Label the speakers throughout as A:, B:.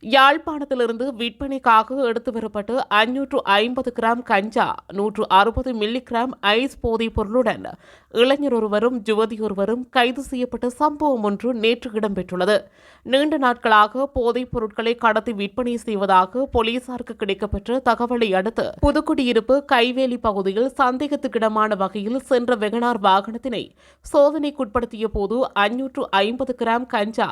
A: யாழ்ப்பாணத்திலிருந்து விற்பனைக்காக எடுத்து வரப்பட்டு 550 கிராம் கஞ்சா 160 மில்லி கிராம் ஐஸ் போதைப் பொருளுடன் இளைஞர் ஒருவரும் யுவதியொருவரும் கைது செய்யப்பட்ட சம்பவம் ஒன்று நேற்று இடம்பெற்றுள்ளது. நீண்ட நாட்களாக போதைப் பொருட்களை கடத்தி விற்பனை செய்வதாக போலீசாருக்கு கிடைக்கப்பெற்ற தகவலை அடுத்து புதுக்குடியிருப்பு கைவேலி பகுதியில் சந்தேகத்துக்கிடமான வகையில் சென்ற வெகனார் வாகனத்தினை சோதனைக்குட்படுத்திய போது 550 கிராம் கஞ்சா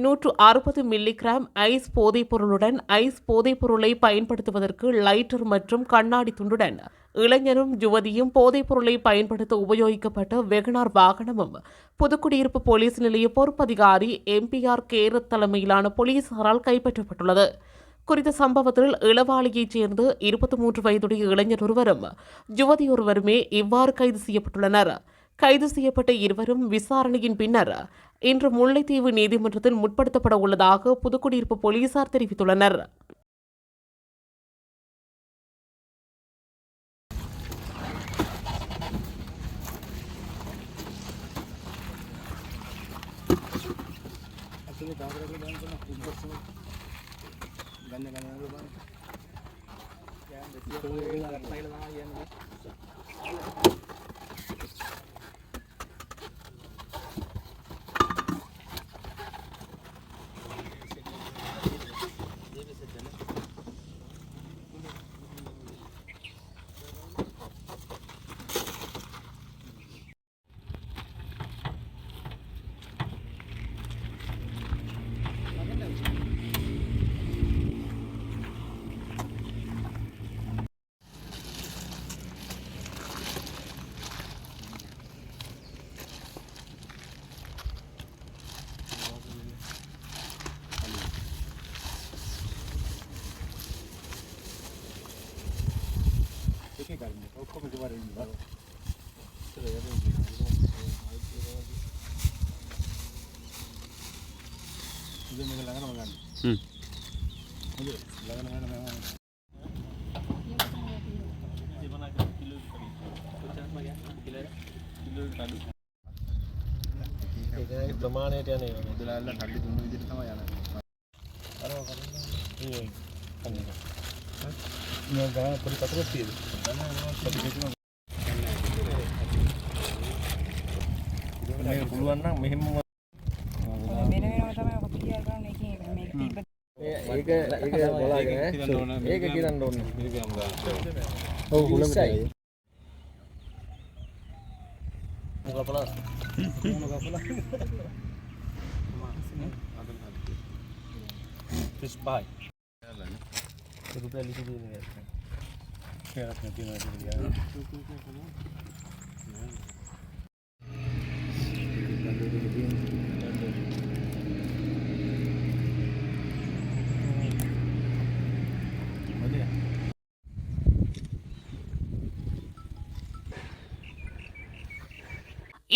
A: 160 மில்லி கிராம் ஐஸ் போதைப்பொருளுடன் ஐஸ் போதைப்பொருளை பயன்படுத்துவதற்கு லைட்டர் மற்றும் கண்ணாடி துண்டுடன் இளைஞரும் யுவதியும் போதைப்பொருளை பயன்படுத்த உபயோகிக்கப்பட்ட வெகனார் வாகனமும் புதுக்குடியிருப்பு போலீஸ் நிலைய பொறுப்பதிகாரி எம்பிஆர் கேரத் தலைமையிலான போலீசாரால் கைப்பற்றப்பட்டுள்ளது. குறித்த சம்பவத்தில் இளவாளியைச் சேர்ந்த 23 வயதுடைய இளைஞர் ஒருவரும் யுவதியொருவருமே இவ்வாறு கைது செய்யப்பட்டுள்ளனர். கைது செய்யப்பட்ட இருவரும் விசாரணையின் பின்னர் இன்று முல்லைத்தீவு நீதிமன்றத்தில் முற்படுத்தப்பட உள்ளதாக புதுக்குடியிருப்பு போலீசார் தெரிவித்துள்ளனர்.
B: ප්‍රමාණයට යන්නේ ඉදලාලා කඩලි දුන්න විදිහට තමයි යන්නේ. අර මේ ගාන පොඩි කතරක් තියෙනවා. මේ පුළුවන් නම් මෙහෙම වෙන වෙනම තමයි ඔක පිටියල් ගන්න එකේ මේක තිබ්බ ඒක බලාගෙන ඒක කියන්න ඕනේ. මේක යම් ගන්න. ඔව් හුලඟට. මොකපලා fish pie रुपया लिख दीजिए क्या आपने कितना दिया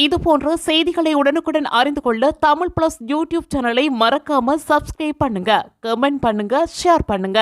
A: இதுபோன்ற செய்திகளை உடனுக்குடன் அறிந்து கொள்ள தமிழ் பிளஸ் யூடியூப் சேனலை மறக்காம சப்ஸ்கிரைப் பண்ணுங்க, கமெண்ட் பண்ணுங்க, ஷேர் பண்ணுங்க.